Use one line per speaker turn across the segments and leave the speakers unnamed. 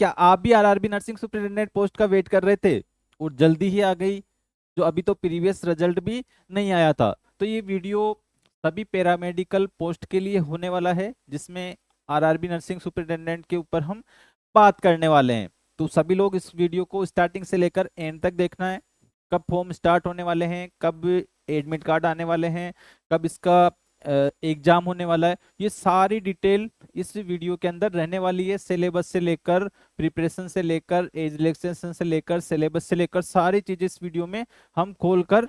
क्या आप भी आरआरबी नर्सिंग सुपरिटेंडेंट पोस्ट का वेट कर रहे थे और जल्दी ही आ गई, जो अभी तो प्रीवियस रिजल्ट भी नहीं आया था? तो ये वीडियो सभी पैरामेडिकल पोस्ट के लिए होने वाला है, जिसमें आरआरबी नर्सिंग सुपरिटेंडेंट के ऊपर हम बात करने वाले हैं। तो सभी लोग इस वीडियो को स्टार्टिंग से लेकर एंड तक देखना है। कब फॉर्म स्टार्ट होने वाले हैं, कब एडमिट कार्ड आने वाले हैं, कब इसका एग्जाम होने वाला है, ये सारी डिटेल इस वीडियो के अंदर रहने वाली है। सिलेबस से लेकर, प्रिपरेशन से लेकर, एज रिलैक्सेशन से लेकर, सिलेबस से लेकर सारी चीजें इस वीडियो में हम खोल कर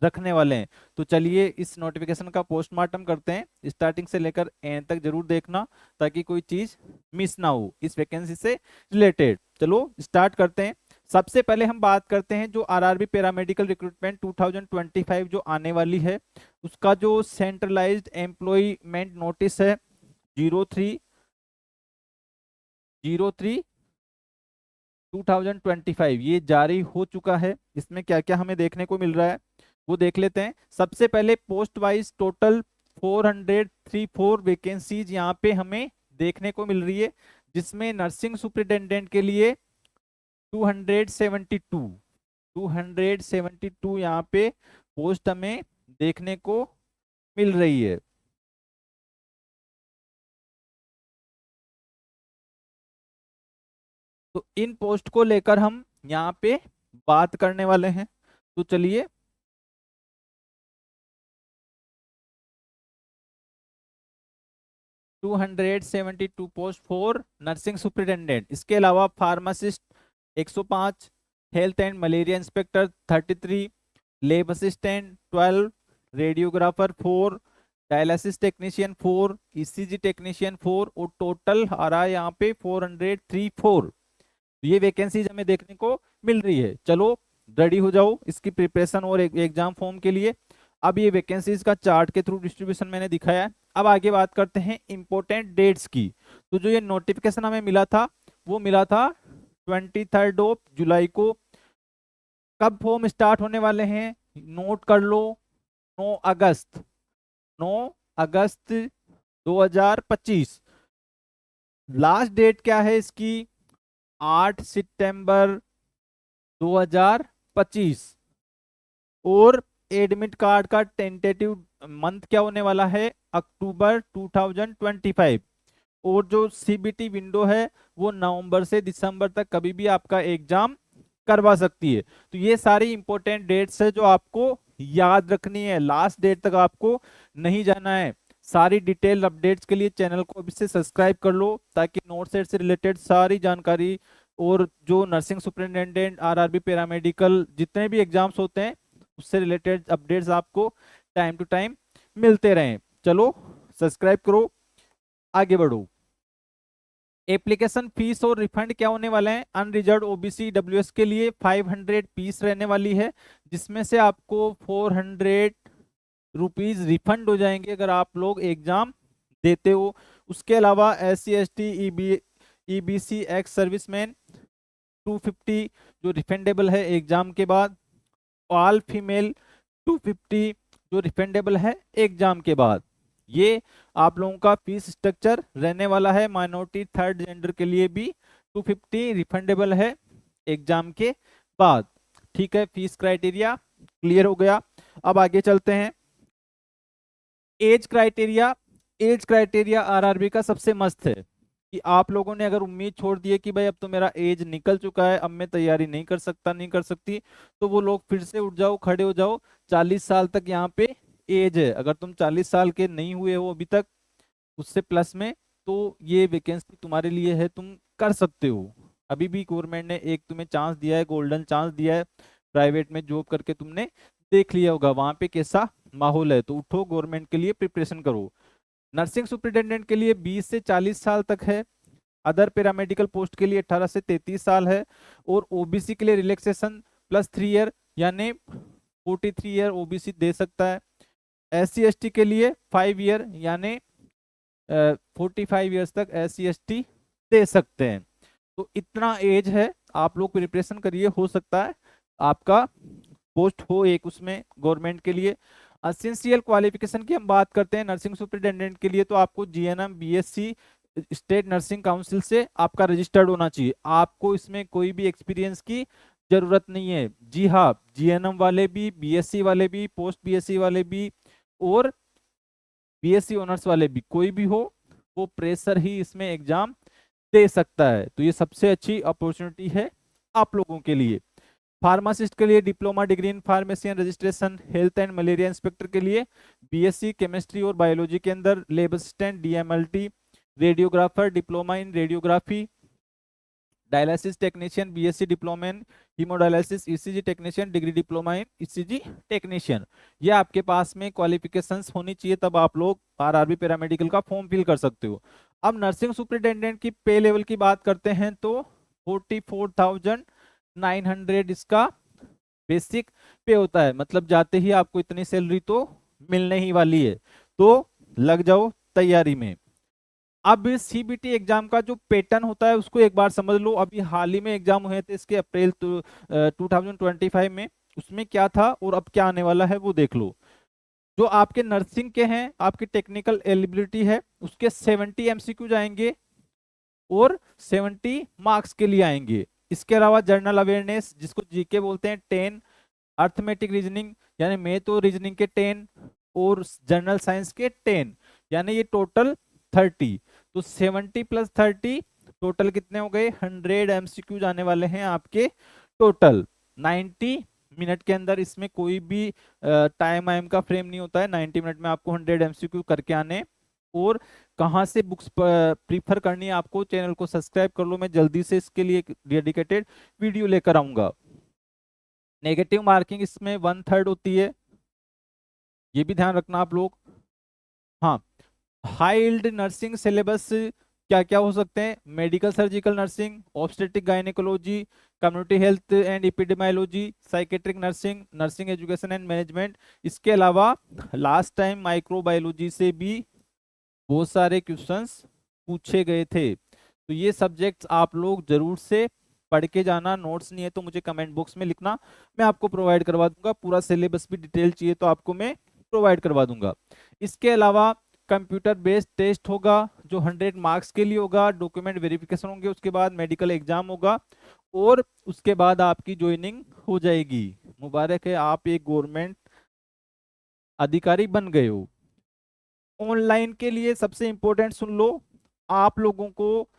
रखने वाले हैं। तो चलिए इस नोटिफिकेशन का पोस्टमार्टम करते हैं। स्टार्टिंग से लेकर एंड तक जरूर देखना, ताकि कोई चीज मिस ना हो इस वैकेंसी से रिलेटेड। चलो स्टार्ट करते हैं। सबसे पहले हम बात करते हैं जो आरआरबी पैरामेडिकल रिक्रूटमेंट 2025 जो आने वाली है, उसका जो सेंट्रलाइज्ड एम्प्लॉयमेंट नोटिस है 03/03 2025, ये जारी हो चुका है। इसमें क्या क्या हमें देखने को मिल रहा है वो देख लेते हैं। सबसे पहले पोस्ट वाइज टोटल 434 वैकेंसीज यहाँ पे हमें देखने को मिल रही है, जिसमें नर्सिंग सुपरिटेंडेंट के लिए 272 यहाँ पे पोस्ट हमें देखने को मिल रही है। तो इन पोस्ट को लेकर हम यहाँ पे बात करने वाले हैं। तो चलिए 272 पोस्ट फॉर नर्सिंग सुपरिटेंडेंट। इसके अलावा pharmacist 105, health and malaria inspector 33, lab assistant 12, radiographer 4, dialysis technician 4, ECG technician 4, और टोटल आ रहा है यहाँ पे 434। ये वैकेंसीज हमें देखने को मिल रही है। चलो रेडी हो जाओ इसकी प्रिपरेशन और एग्जाम फॉर्म के लिए। अब ये वैकेंसीज का चार्ट के थ्रू डिस्ट्रीब्यूशन मैंने दिखाया है। अब आगे बात करते हैं इंपॉर्टेंट डेट्स की। तो जो ये नोटिफिकेशन हमें मिला था वो मिला था 23 जुलाई को। कब फॉर्म स्टार्ट होने वाले हैं नोट कर लो, 9 अगस्त, 9 अगस्त 2025। लास्ट डेट क्या है इसकी? 8 सितंबर 2025। और एडमिट कार्ड का टेंटेटिव मंथ क्या होने वाला है? अक्टूबर 2025। और जो सीबीटी विंडो है वो नवंबर से दिसंबर तक कभी भी आपका एग्जाम करवा सकती है। तो ये सारी इंपॉर्टेंट डेट्स है जो आपको याद रखनी है। लास्ट डेट तक आपको नहीं जाना है। सारी डिटेल अपडेट्स के लिए चैनल को अभी से सब्सक्राइब कर लो, ताकि नोट सेट से रिलेटेड सारी जानकारी और जो नर्सिंग सुपरिटेंडेंट, आरआरबी पैरामेडिकल जितने भी एग्जाम्स होते हैं उससे रिलेटेड अपडेट्स आपको टाइम टू टाइम मिलते रहें। चलो सब्सक्राइब करो, आगे बढ़ो। एप्लीकेशन फीस और रिफंड क्या होने वाले हैं? अनरिजर्व ओबीसी डब्ल्यूएस के लिए 500 पीस रहने वाली है, जिसमें से आपको 400 रुपीज रिफंड हो जाएंगे अगर आप लोग एग्जाम देते हो। उसके अलावा SC ST EBC ex serviceman 250 जो रिफंडेबल है एग्जाम के बाद। ऑल फीमेल 250 जो रिफंडेबल है एग्जाम के बाद। ये आप लोगों का फीस स्ट्रक्चर रहने वाला है। माइनॉरिटी थर्ड जेंडर के लिए भी 250 रिफंडेबल है एग्जाम के बाद। ठीक है, फीस क्राइटेरिया क्लियर हो गया। अब आगे चलते हैं। Age criteria. Age criteria RRB का सबसे मस्त है कि आप लोगों ने अगर उम्मीद छोड़ दी है कि भाई अब तो मेरा एज निकल चुका है, अब मैं तैयारी नहीं कर सकता, नहीं कर सकती, तो वो लोग फिर से उठ जाओ, खड़े हो जाओ। 40 साल तक यहाँ पे एज है। अगर तुम 40 साल के नहीं हुए हो अभी तक, उससे प्लस में, तो ये वैकेंसी तुम्हारे लिए है, तुम कर सकते हो। अभी भी गवर्नमेंट ने एक तुम्हें चांस दिया है, गोल्डन चांस दिया है। प्राइवेट में जॉब करके तुमने देख लिया होगा वहां पे कैसा माहौल है। तो उठो, गवर्नमेंट के लिए प्रिपरेशन करो। नर्सिंग सुपरिटेंडेंट के लिए 20 से 40 साल तक है। अदर पैरामेडिकल पोस्ट के लिए 18 से 33 साल है। और ओबीसी के लिए रिलैक्सेशन +3 ईयर, यानी 43 ईयर ओबीसी दे सकता है। SC ST के लिए 5 ईयर, यानी 45 ईयर्स तक SC ST दे सकते हैं। तो इतना एज है, आप लोग प्रिपरेशन करिए, हो सकता है आपका पोस्ट हो एक उसमें गवर्नमेंट के लिए। असेंशियल क्वालिफिकेशन की हम बात करते हैं नर्सिंग सुपरिटेंडेंट के लिए, तो आपको GNM BSc state nursing council से आपका रजिस्टर्ड होना चाहिए। आपको इसमें कोई भी एक्सपीरियंस की जरूरत नहीं है। जी हाँ, जीएनएम वाले भी, बीएससी वाले भी, पोस्ट बीएससी वाले भी और बीएससी ऑनर्स वाले भी, कोई भी हो वो प्रेशर ही इसमें एग्जाम दे सकता है। तो ये सबसे अच्छी अपॉर्चुनिटी है आप लोगों के लिए। फार्मासिस्ट के लिए diploma degree in pharmacy and registration, health and malaria inspector के लिए बीएससी केमिस्ट्री और बायोलॉजी के अंदर lab assistant DMLT, radiographer diploma in radiography, dialysis technician BSc diploma in haemodialysis, ECG technician degree diploma in ECG technician. ये आपके पास में qualifications होनी चाहिए, तब आप लोग आरआरबी पैरामेडिकल का फॉर्म फिल कर सकते हो। अब नर्सिंग सुपरिटेंडेंट की पे लेवल की बात करते हैं तो 44,900 इसका बेसिक पे होता है। मतलब जाते ही आपको इतनी सैलरी तो मिलने ही वाली है, तो लग जाओ तैयारी में। अब सीबीटी एग्जाम का जो पैटर्न होता है उसको एक बार समझ लो। अभी हाल ही में एग्जाम हुए थे इसके, अप्रैल 2025 में। उसमें क्या था और अब क्या आने वाला है वो देख लो। जो आपके नर्सिंग के हैं, आपकी टेक्निकल एलिजिबिलिटी है, उसके 70 एमसीक्यू जाएंगे और 70 मार्क्स के लिए आएंगे। इसके अलावा जनरल अवेयरनेस जिसको जीके बोलते हैं 10, अर्थमेटिक रीजनिंग यानी मैथ और रीजनिंग के 10 और जनरल साइंस के 10, यानी ये टोटल 30। तो 70 प्लस 30 टोटल कितने हो गए? 100 एमसीक्यू जाने वाले हैं आपके टोटल 90 मिनट के अंदर। इसमें कोई भी टाइम वाइम का फ्रेम नहीं होता है। 90 मिनट में आपको 100 एमसीक्यू करके आने। और कहाँ से बुक्स प्रीफर करनी है आपको, चैनल को सब्सक्राइब कर लो, मैं जल्दी से इसके लिए डेडिकेटेड वीडियो लेकर आऊंगा। नेगेटिव मार्किंग इसमें 1/3 होती है, ये भी ध्यान रखना आप लोग। हाँ, हाई यील्ड नर्सिंग सिलेबस क्या क्या हो सकते हैं? Medical surgical nursing, obstetric gynaecology, community health and epidemiology, psychiatric nursing, nursing education and management. इसके अलावा लास्ट टाइम माइक्रोबायोलॉजी से भी बहुत सारे क्वेश्चंस पूछे गए थे। तो ये सब्जेक्ट्स आप लोग जरूर से पढ़ के जाना। नोट्स नहीं है तो मुझे कमेंट बॉक्स में लिखना, मैं आपको प्रोवाइड करवा दूंगा। पूरा सिलेबस भी डिटेल चाहिए तो आपको मैं प्रोवाइड करवा दूंगा। इसके अलावा कंप्यूटर बेस्ड टेस्ट होगा जो 100 मार्क्स के लिए होगा। डॉक्यूमेंट वेरिफिकेशन होंगे, उसके बाद मेडिकल एग्जाम होगा और उसके बाद आपकी ज्वाइनिंग हो जाएगी। मुबारक है, आप एक गवर्नमेंट अधिकारी बन गए हो। ऑनलाइन के लिए सबसे इंपॉर्टेंट सुन लो, आप लोगों को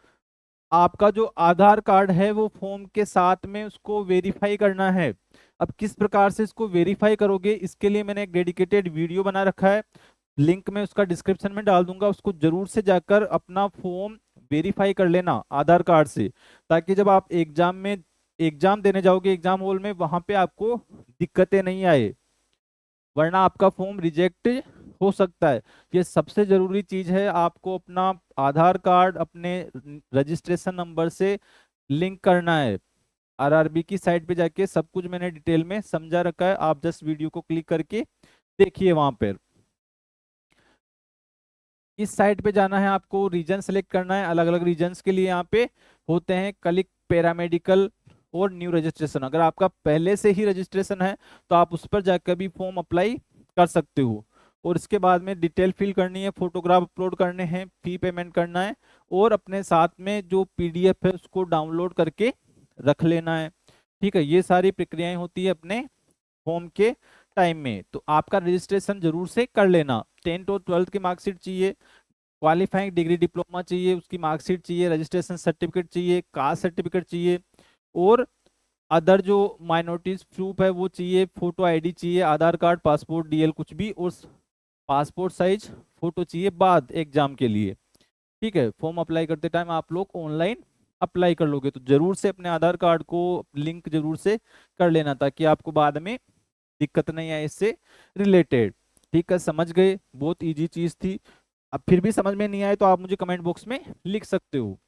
आपका जो आधार कार्ड है वो फॉर्म के साथ में उसको वेरीफाई करना है। अब किस प्रकार से इसको वेरीफाई करोगे, इसके लिए मैंने एक डेडिकेटेड वीडियो बना रखा है, लिंक मैं उसका डिस्क्रिप्शन में डाल दूंगा। उसको जरूर से जाकर अपना फॉर्म वेरीफाई कर लेना आधार कार्ड से, ताकि जब आप एग्जाम देने जाओगे एग्जाम हॉल में, वहां पे आपको दिक्कतें नहीं आए, वरना आपका फॉर्म रिजेक्ट हो सकता है। ये सबसे जरूरी चीज है, आपको अपना आधार कार्ड अपने रजिस्ट्रेशन नंबर से लिंक करना है। आरआरबी की साइट पे जाके सब कुछ मैंने डिटेल में समझा रखा है, आप जस्ट वीडियो को क्लिक करके देखिए। वहां पर इस साइट पे जाना है, आपको रीजन सेलेक्ट करना है। अलग अलग रीजन्स के लिए यहाँ पे होते हैं क्लिक पैरामेडिकल और न्यू रजिस्ट्रेशन। अगर आपका पहले से ही रजिस्ट्रेशन है तो आप उस पर जाकर भी फॉर्म अप्लाई कर सकते हो। और इसके बाद में डिटेल फिल करनी है, फोटोग्राफ अपलोड करने हैं, फी पेमेंट करना है और अपने साथ में जो पीडीएफ है उसको डाउनलोड करके रख लेना है। ठीक है, ये सारी प्रक्रियाएं होती है अपने फॉर्म के टाइम में। तो आपका रजिस्ट्रेशन जरूर से कर लेना। 10th और 12th की मार्कशीट चाहिए, क्वालिफाइंग डिग्री डिप्लोमा चाहिए, उसकी मार्कशीट चाहिए, रजिस्ट्रेशन सर्टिफिकेट चाहिए, कास्ट सर्टिफिकेट चाहिए और अदर जो माइनॉरिटीज प्रूफ है वो चाहिए, फोटो आईडी चाहिए, आधार कार्ड, पासपोर्ट, डीएल कुछ भी, और पासपोर्ट साइज फोटो चाहिए बाद एग्जाम के लिए। ठीक है, फॉर्म अप्लाई करते टाइम आप लोग ऑनलाइन अप्लाई कर लोगे तो जरूर से अपने आधार कार्ड को लिंक जरूर से कर लेना, ताकि आपको बाद में दिक्कत नहीं आए इससे रिलेटेड। ठीक है, समझ गए? बहुत इजी चीज थी। अब फिर भी समझ में नहीं आए तो आप मुझे कमेंट बॉक्स में लिख सकते हो।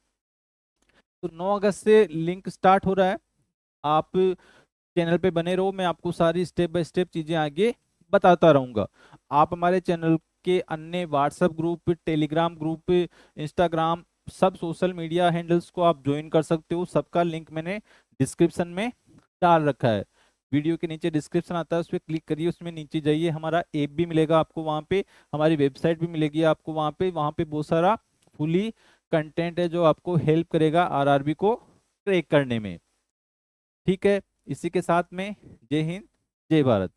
तो 9 अगस्त से लिंक स्टार्ट हो रहा है, आप चैनल पे बने रहो, मैं आपको सारी स्टेप बाय स्टेप चीजें आगे बताता रहूंगा। आप हमारे चैनल के अन्य WhatsApp group, Telegram group, Instagram, सब सोशल मीडिया हैंडल्स को आप ज्वाइन कर सकते हो। सबका लिंक मैंने डिस्क्रिप्शन में डाल रखा है। वीडियो के नीचे डिस्क्रिप्शन आता है, उस पर क्लिक करिए, उसमें नीचे जाइए, हमारा ऐप भी मिलेगा आपको वहाँ पे, हमारी वेबसाइट भी मिलेगी आपको वहाँ पे बहुत सारा फुली कंटेंट है जो आपको हेल्प करेगा आरआरबी को क्रैक करने में। ठीक है, इसी के साथ में जय हिंद, जय भारत।